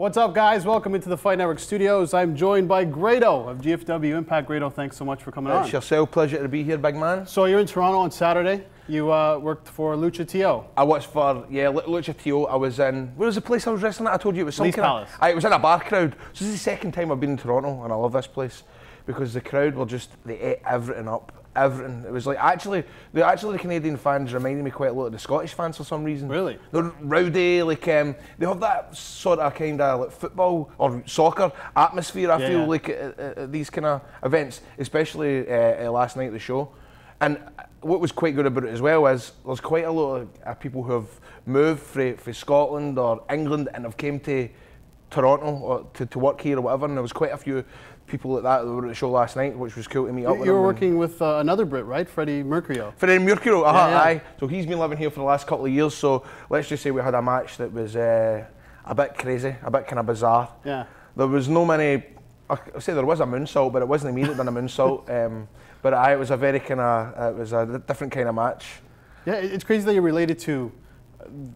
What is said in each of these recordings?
What's up, guys? Welcome into the Fight Network studios. I'm joined by Grado of GFW IMPACT. Grado, thanks so much for coming on. It's yourself. Pleasure to be here, big man. So you're in Toronto on Saturday. You worked for Lucha TO. I watched for, Lucha TO. I was in, where was the place I was wrestling at? I told you it was some Lee's Palace. It was in a bar crowd. So this is the second time I've been in Toronto, and I love this place because the crowd were just, they ate everything up. Everything. It was like, the Canadian fans reminded me quite a lot of the Scottish fans for some reason. Really? They're rowdy, like, they have that sort of kind of like football or soccer atmosphere, I feel like at these kind of events, especially last night at the show. And what was quite good about it as well is there's quite a lot of people who have moved from Scotland or England and have came to Toronto or to work here or whatever, and there was quite a few people like that were at the show last night, which was cool to meet up with them. You were working with another Brit, right? Freddie Mercurio. Freddie Mercurio, aye. So he's been living here for the last couple of years, so let's just say we had a match that was a bit crazy, a bit kind of bizarre. Yeah. There was no many, I say there was a moonsault, but it wasn't me that done a moonsault. But it was a very kind of, it was a different kind of match. Yeah, it's crazy that you're related to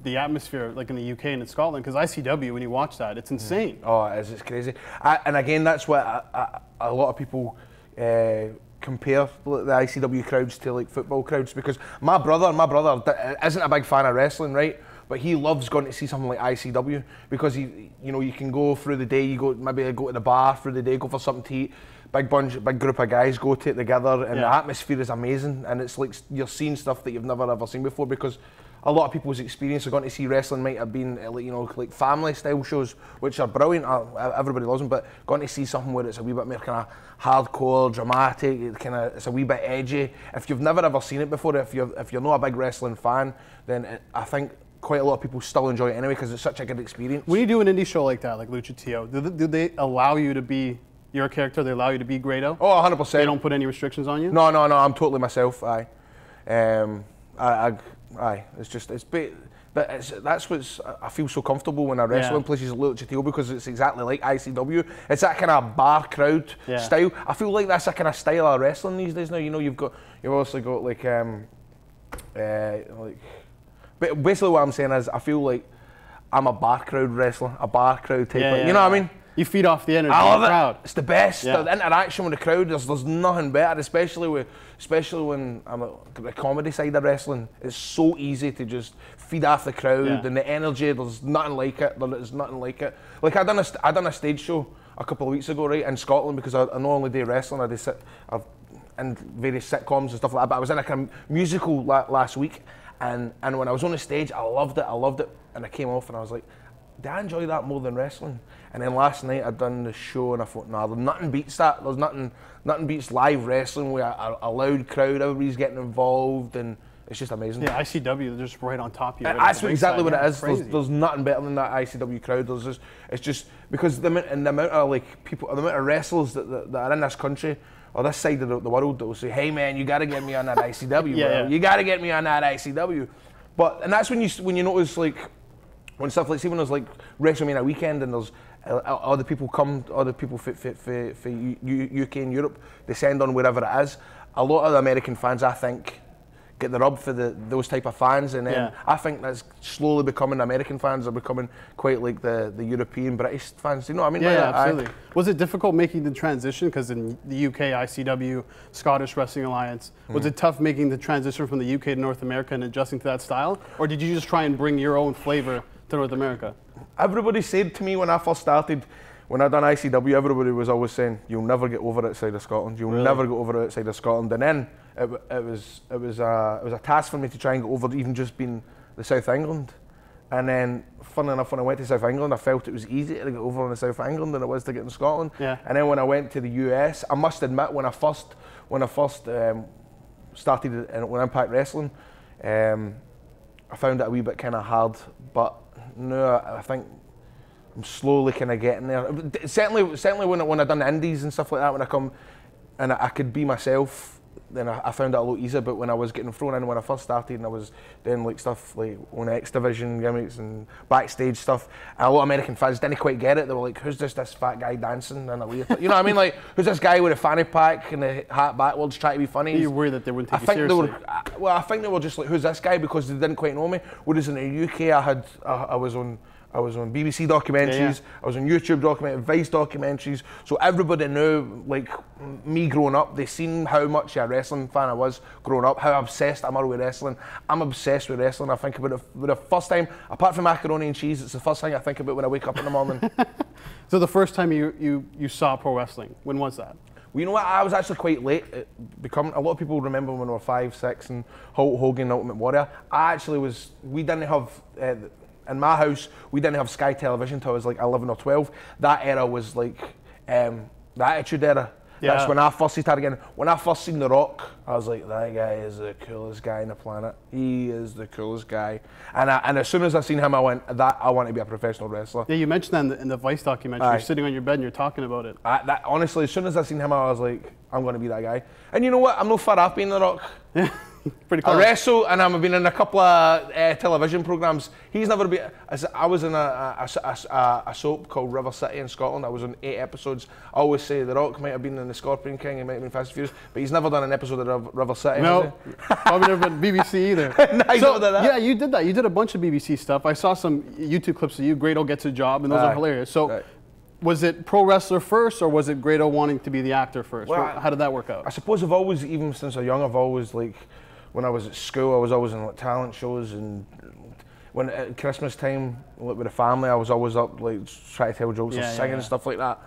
the atmosphere like in the UK and in Scotland, because ICW, when you watch that, it's insane. Oh, it is, it's crazy. And again, that's what a lot of people compare the ICW crowds to like football crowds, because my brother isn't a big fan of wrestling, right? But he loves going to see something like ICW because you can go through the day, maybe go to the bar through the day, go for something to eat. Big group of guys go to it together, and the atmosphere is amazing, and it's like you're seeing stuff that you've never ever seen before, because a lot of people's experience of going to see wrestling might have been like family style shows, which are brilliant. Everybody loves them, but going to see something where it's a wee bit more kind of hardcore, dramatic, it's a wee bit edgy. If you've never ever seen it before, if you're not a big wrestling fan, then I think quite a lot of people still enjoy it anyway because it's such a good experience. When you do an indie show like that, like Lucha TO, do they allow you to be your character? They allow you to be Grado? Oh, 100%. They don't put any restrictions on you? No, I'm totally myself. Aye. Aye. That's what's I feel so comfortable when I wrestle in places like Lucha TO, because it's exactly like ICW. It's that kind of bar crowd style. I feel like that's a kind of style of wrestling these days now. You've also got like but basically what I'm saying is I feel like I'm a bar crowd wrestler, a bar crowd type. You know what I mean? You feed off the energy I love of the crowd. It's the best. The interaction with the crowd, there's nothing better, especially when I'm the comedy side of wrestling. It's so easy to just feed off the crowd and the energy. There's nothing like it. There's nothing like it. Like I done a stage show a couple of weeks ago, right, in Scotland, because I not only do wrestling, I've in various sitcoms and stuff like that. But I was in a kind of musical last week, and when I was on the stage, I loved it, and I came off and I was like, did I enjoy that more than wrestling? And then last night I'd done the show and I thought, nah, nothing beats that. There's nothing beats live wrestling with a loud crowd, everybody's getting involved, and it's just amazing. Yeah, ICW, they're just right on top of you. That's exactly what it is. There's nothing better than that ICW crowd. It's just because the amount of like people, the amount of wrestlers that are in this country or this side of the world that will say, hey man, you got to get me on that ICW, bro. You got to get me on that ICW. And that's when you notice, like, when stuff like, see when there's like WrestleMania weekend and there's other people for UK and Europe, they send on wherever it is. A lot of the American fans, I think, get the rub for those type of fans, and then I think that's slowly becoming, American fans are becoming quite like the European, British fans. You know what I mean? Yeah, absolutely. Was it difficult making the transition? Because in the UK, ICW, Scottish Wrestling Alliance, was it tough making the transition from the UK to North America and adjusting to that style? Or did you just try and bring your own flavor to North America? Everybody said to me when I first started, when I done ICW, everybody was always saying, you'll never get over outside of Scotland. You'll never get over outside of Scotland. And then it was a task for me to try and get over even just being the South England. And then, funnily enough, when I went to South England, I felt it was easier to get over in the South England than it was to get in Scotland. And then when I went to the US, I must admit, when I first started in Impact Wrestling, I found it a wee bit kind of hard. But no, I think I'm slowly kind of getting there. Certainly when I done the indies and stuff like that, when I come and I could be myself, then I found it a lot easier. But when I was getting thrown in when I first started and I was doing like stuff like on X Division gimmicks and backstage stuff, and a lot of American fans didn't quite get it. They were like, who's this fat guy dancing in a leotard? You know what I mean? Like, who's this guy with a fanny pack and the hat backwards trying to be funny? You're worried that they wouldn't take you seriously? I think they were just like, who's this guy? Because they didn't quite know me. Whereas in the UK, I was on I was on BBC documentaries, Yeah. I was on YouTube documentaries, Vice documentaries, so everybody knew, like, me growing up. They seen how much a wrestling fan I was growing up, how obsessed I'm with wrestling. I'm obsessed with wrestling. I think about it the first time, apart from macaroni and cheese, it's the first thing I think about when I wake up in the morning. So the first time you saw pro wrestling, when was that? Well, you know what? I was actually quite late at becoming. A lot of people remember when we were 5, 6, and Hulk Hogan, Ultimate Warrior. I actually was. We didn't have in my house. We didn't have Sky Television until I was like 11 or 12. That era was like the Attitude Era. Yeah. That's when I first started again. When I first seen The Rock, I was like, that guy is the coolest guy on the planet. He is the coolest guy. And as soon as I seen him, I went, I want to be a professional wrestler. Yeah, you mentioned that in the Vice documentary. Aye. You're sitting on your bed and you're talking about it. Honestly, as soon as I seen him, I was like, I'm going to be that guy. And you know what? I'm not far off being The Rock. Pretty close. I wrestle, and I've been in a couple of television programs. He's never been. I was in a soap called River City in Scotland. I was on 8 episodes. I always say The Rock might have been in the Scorpion King, he might have been Fast and Furious, but he's never done an episode of River City. No, probably never been BBC either. No, he's never done that. Yeah, you did that. You did a bunch of BBC stuff. I saw some YouTube clips of you. Grado Gets a Job, and those are hilarious. So. Right. Was it pro wrestler first, or was it Grado wanting to be the actor first? Well, how did that work out? I suppose I've always, even since I'm young, I've always, like, when I was at school, I was always in like talent shows, and when at Christmas time, like, with the family, I was always up, like, trying to tell jokes or singing and stuff like that.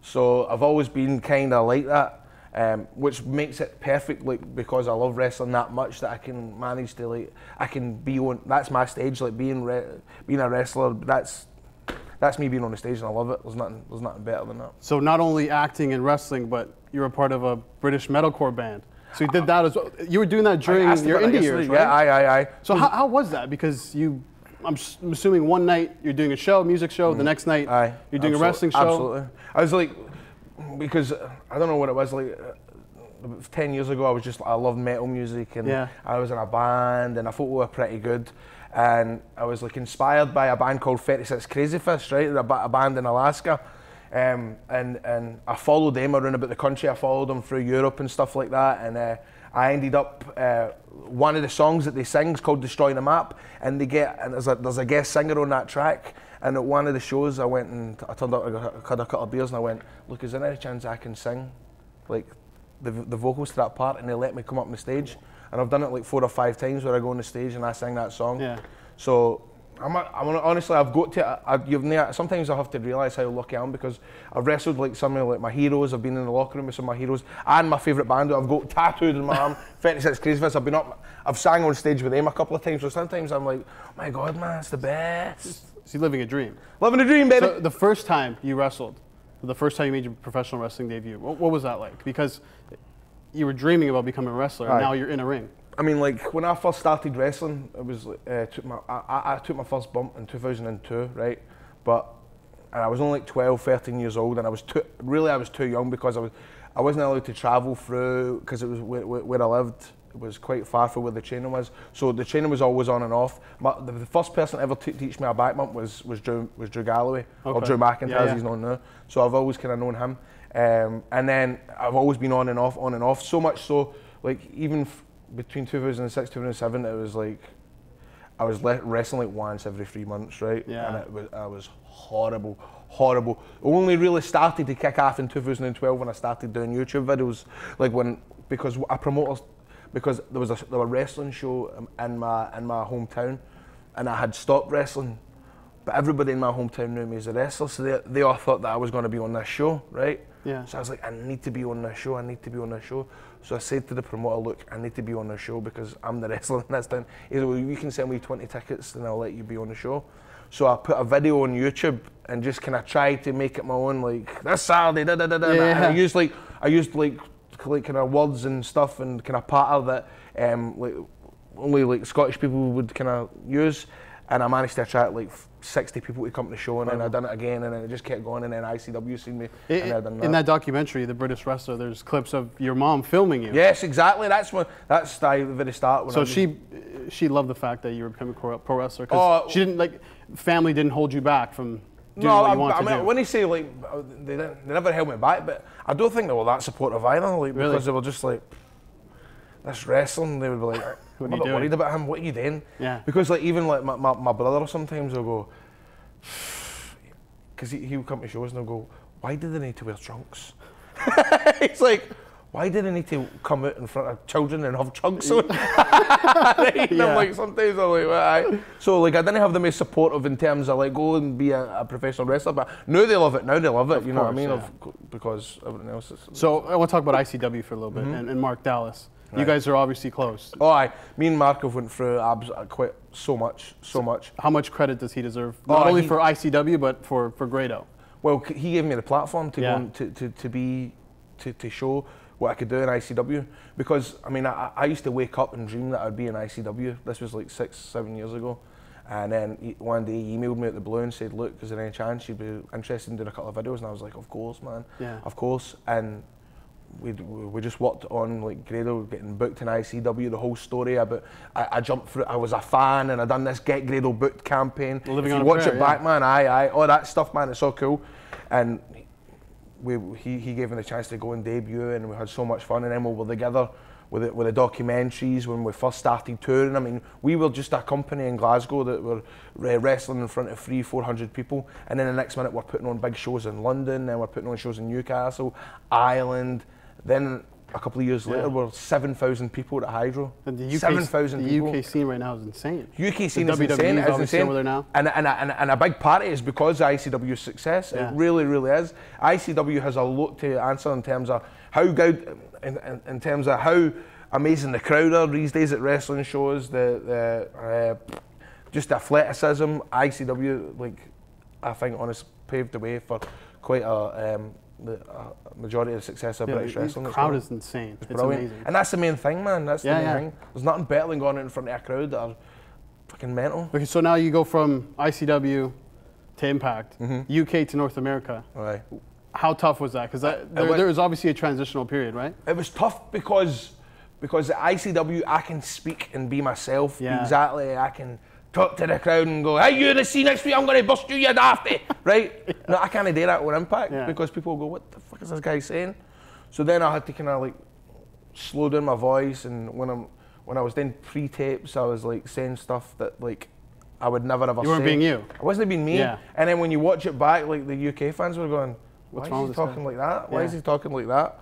So I've always been kind of like that, which makes it perfect, like, because I love wrestling that much that I can manage to, like, I can be on. That's my stage, like, being a wrestler. That's me being on the stage, and I love it. There's nothing better than that. So not only acting and wrestling, but you're a part of a British metalcore band. So you did that as well. You were doing that during your indie years, right? Yeah, aye. So how was that? Because I'm assuming one night you're doing a music show, the next night you're doing a wrestling show. Absolutely. I was like, because I don't know what it was, like, 10 years ago, I loved metal music, and I was in a band, and I thought we were pretty good. And I was, like, inspired by a band called 36 Crazy Fish, right? A band in Alaska. And I followed them around about the country. I followed them through Europe and stuff like that. And I ended up, one of the songs that they sing is called Destroy the Map. And there's a guest singer on that track. And at one of the shows, I went and I turned up, I had a couple of beers, and I went, look, is there any chance I can sing, like, the vocals to that part? And they let me come up on the stage. And I've done it like 4 or 5 times where I go on the stage and I sing that song. Yeah. So honestly, I've got to. Sometimes I have to realise how lucky I am, because I've wrestled like some of, like, my heroes. I've been in the locker room with some of my heroes, and my favourite band I've got tattooed in my arm. 36 Crazy Fish. I've sang on stage with them a couple of times. So sometimes I'm like, oh my God, man, it's the best. So you're living a dream. Living a dream, baby. So the first time you wrestled, the first time you made your professional wrestling debut, what was that like? Because you were dreaming about becoming a wrestler, and now you're in a ring. I mean, like, when I first started wrestling, it was I took my first bump in 2002, right? And I was only like 12, 13 years old, and I was too young, because I wasn't allowed to travel through, because it was where I lived. It was quite far from where the training was, so the training was always on and off. The first person ever to teach me a back bump was Drew Galloway, or Drew McIntyre, as he's known now. So I've always kind of known him, and then I've always been on and off. So much so, like, even between 2006 2007, it was like I was wrestling like once every 3 months, right? Yeah. And I was horrible. Only really started to kick off in 2012 when I started doing YouTube videos, like, because there was a wrestling show in my hometown, and I had stopped wrestling, but everybody in my hometown knew me as a wrestler, so they all thought that I was going to be on this show, right? Yeah. So I was like, I need to be on this show. So I said to the promoter, look, I need to be on this show because I'm the wrestler in this town. He said, well, you can send me 20 tickets and I'll let you be on the show. So I put a video on YouTube and just kind of tried to make it my own, like, this Saturday, da da da da. Yeah. And I used kind of words and stuff and kind of patter that like only like Scottish people would kind of use. And I managed to attract like 60 people to come to the show, and then I done it again, and then it just kept going, and then ICW seen me, and I done that. In that documentary, The British Wrestler, there's clips of your mom filming you. Yes, exactly. That's the very start. So she loved the fact that you were becoming a pro wrestler, because she didn't, family didn't hold you back from doing what you wanted to do. When they say, like, they never held me back, but I don't think they were that supportive either, like, really? Because they were just like, this wrestling, they would be like, I'm not worried about him, what are you doing? Yeah. Because, like, even like my brother sometimes will go, because he would come to shows and he'll go, why do they need to wear trunks? It's like, why do they need to come out in front of children and have trunks on? Right? And I'm like, sometimes I'm like, well, so like I didn't have them as supportive in terms of like go and be a professional wrestler, but now they love it. Now they love it. You know what I mean? Because everything else is. So I want to talk about ICW for a little bit and Mark Dallas. Right. You guys are obviously close. Oh, me and Mark have went through quite so much. How much credit does he deserve? Not only for ICW, but for Grado. Well, he gave me the platform to go to show what I could do in ICW, because I mean I used to wake up and dream that I'd be in ICW. This was like 6-7 years ago, and then one day he emailed me at the blue and said, look, is there any chance you'd be interested in doing a couple of videos? And I was like, of course, man, of course. And we just worked on like Grado getting booked in ICW, the whole story about I jumped through, I was a fan and I done this Get Grado Booked campaign. Living if on you watch prayer, it back, man, all that stuff, man, it's so cool. And he gave me the chance to go and debut, and we had so much fun. And then we were together with the documentaries when we first started touring. I mean, we were just a company in Glasgow that were wrestling in front of 300-400 people, and then the next minute we're putting on big shows in London, then we're putting on shows in Newcastle, Ireland. Then a couple of years later, we're 7,000 people at Hydro. And the UK, 7,000 people. The UK scene right now is insane. UK scene is insane. It's insane. Over there now. And a big part of it is because of ICW's success. It really, really is. ICW has a lot to answer in terms of how good, in terms of how amazing the crowd are these days at wrestling shows. Just the athleticism. ICW, like, I think, honestly, paved the way for quite the majority of the success of British wrestling. The crowd is insane. It's amazing. And that's the main thing, man. That's the main thing. There's nothing better than going out in front of a crowd that are fucking mental. Okay, so now you go from ICW to Impact, UK to North America. Right. How tough was that? Because there was obviously a transitional period, right? It was tough because at ICW I can speak and be myself. Exactly. I can talk to the crowd and go, hey, you're the see next week, I'm going to bust you, you dafty, right? No, I can't do that with Impact because people go, what the fuck is this guy saying? So then I had to kind of like slow down my voice, and when I was doing pre-tapes, I was like saying stuff that like I would never ever say. You weren't being you. I wasn't being me. And then when you watch it back, like the UK fans were going, what's why wrong is he with talking like that? Why is he talking like that?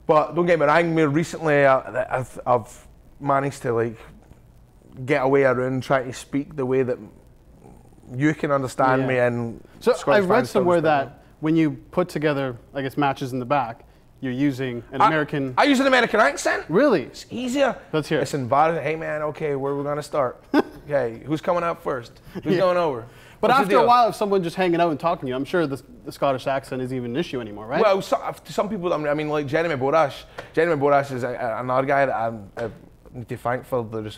But don't get me wrong, recently I've managed to like get away around trying to speak the way that you can understand me. And so I read somewhere that when you put together, I guess, matches in the back, you're using an American. I use an American accent. Really? It's easier. Let's hear it. It's embarrassing. Hey man, okay, where are we gonna start? Okay, who's coming up first? Who's going over? But after a while of someone just hanging out and talking to you, I'm sure the Scottish accent isn't even an issue anymore, right? Well, to some people, I mean, like Jeremy Borash. Jeremy Borash is another guy that I need to thank for the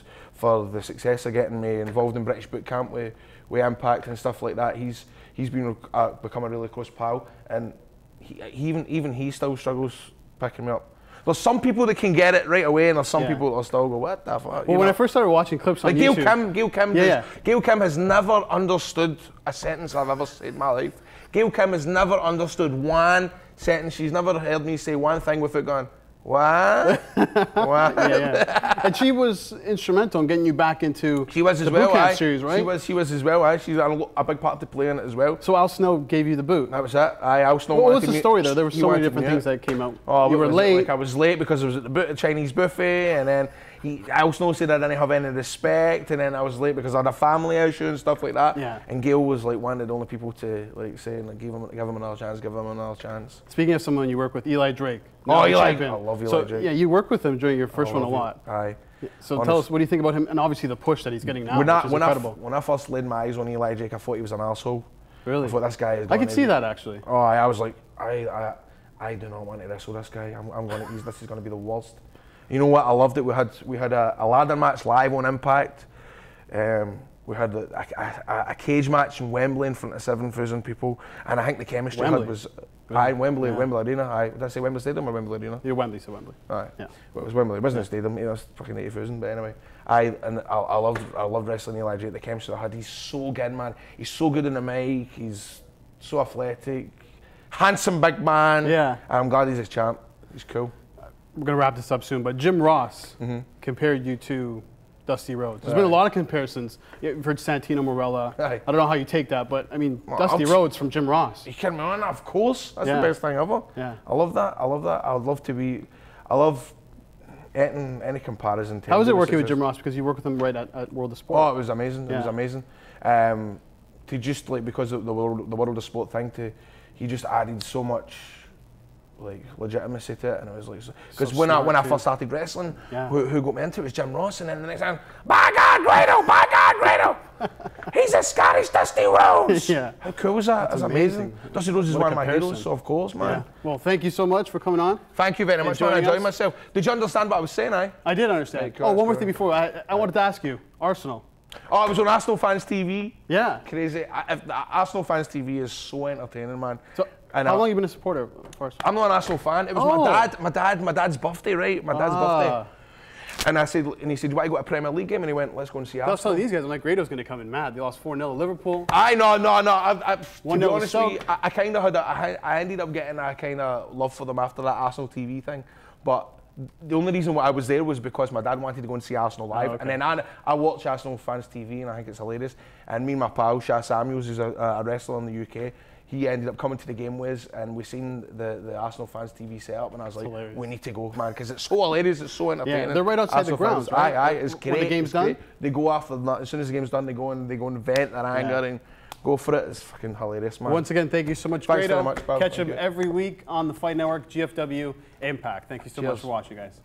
success of getting me involved in British Boot Camp with Impact and stuff like that. He's been become a really close pal, and even he still struggles picking me up. There's some people that can get it right away, and there's some people that will still go, what the fuck? Well, when I first started watching clips on YouTube... Gail Kim has never understood a sentence I've ever said in my life. Gail Kim has never understood one sentence. She's never heard me say one thing without going, what? What? And she was instrumental in getting you back into the boot camp series, right? She was as well. She's a big part to play in it as well. So Al Snow gave you the boot. That was it. Al Snow. What was the story though? There were so many different things that came out. Oh, you were late. Like I was late because I was at the Chinese buffet, and then Al Snow said I didn't have any respect, and then I was late because I had a family issue and stuff like that. And Gail was like one of the only people to like say, like, give him another chance, give him another chance. Speaking of someone you work with, Eli Drake. Oh, Eli! I love Eli Drake. Yeah, you worked with him during your first one a lot. Aye. So tell us, what do you think about him, and obviously the push that he's getting now, which is incredible. When I first laid my eyes on Eli Drake, I thought he was an arsehole. Really? I thought this guy is. I could see that actually. Oh, I was like, I do not want to wrestle this guy. This is going to be the worst. You know what? I loved it. We had a ladder match live on Impact. We had a cage match in Wembley in front of 7,000 people, and I think the chemistry was. Wembley Arena. Did I say Wembley Stadium or Wembley Arena? You're Wembley, so Wembley. Aye. Yeah. Well, it was Wembley. It wasn't a stadium. It was fucking 80,000. But anyway, I loved wrestling Eli Drake. The chemistry I had. He's so good, man. He's so good in the mic. He's so athletic, handsome big man. Yeah. I'm glad he's a champ. He's cool. We're gonna wrap this up soon, but Jim Ross compared you to Dusty Rhodes. There's been a lot of comparisons. You've heard Santino Marella. Aye. I don't know how you take that, but I mean, Well, Dusty Rhodes from Jim Ross. You kidding me, man? Of course. That's Yeah. the best thing ever. Yeah. I love that. I love that. I would love to be. I love any comparison. How was it working with Jim Ross? Because you worked with him right at World of Sport. Oh, it was amazing. It Yeah. was amazing. To just like, because of the world of sport thing, he just added so much like legitimacy to it, and it was like, because So when I smart, too. first started wrestling, Yeah. who got me into it was Jim Ross, and then the next time, by God, Grado, by God, Grado, he's a Scottish Dusty Rhodes. Yeah. How cool was that? That's amazing. Dusty Rhodes is What a one of my comparison. heroes, so of course, man. Yeah. Well, thank you so much for coming on. Thank you very much, man. I Joining enjoyed us. myself. Did you understand what I was saying, I did understand. Right, cool, Oh, that's one more good. thing before. I wanted to ask you, Arsenal. Oh, I was on Arsenal Fans TV. Yeah. Crazy. Arsenal Fans TV is so entertaining, man. So, And how long have you been a supporter of Arsenal? I'm not an Arsenal fan. It was my dad's birthday, right? My dad's birthday. And I said, and he said, "Do you want to go to a Premier League game?" And he went, "Let's go and see I was Arsenal." telling these guys, I'm like, Grado's going to come in mad. They lost 4-0 to Liverpool. No. To be 1-0 honest with you, Stoke. I kind of had I ended up getting a kind of love for them after that Arsenal TV thing. But the only reason why I was there was because my dad wanted to go and see Arsenal live. okay. And then I watch Arsenal Fans TV, and I think it's hilarious. And me and my pal, Shah Samuels, who's a wrestler in the UK, he ended up coming to the game with us, and we seen the Arsenal Fans TV setup, and I was like, hilarious. we need to go, man, because it's so hilarious, it's so entertaining. Yeah, they're right outside the Arsenal grounds, fans, right? Aye, it's great. When the game's it's great. done? They go after, as soon as the game's done, they go and vent their anger and go for it. It's fucking hilarious, man. Once again, thank you so much, Thanks Grado. very much, pal. Catch Thank him you. every week on the Fight Network, GFW IMPACT. Thank you so much Cheers. for watching, guys.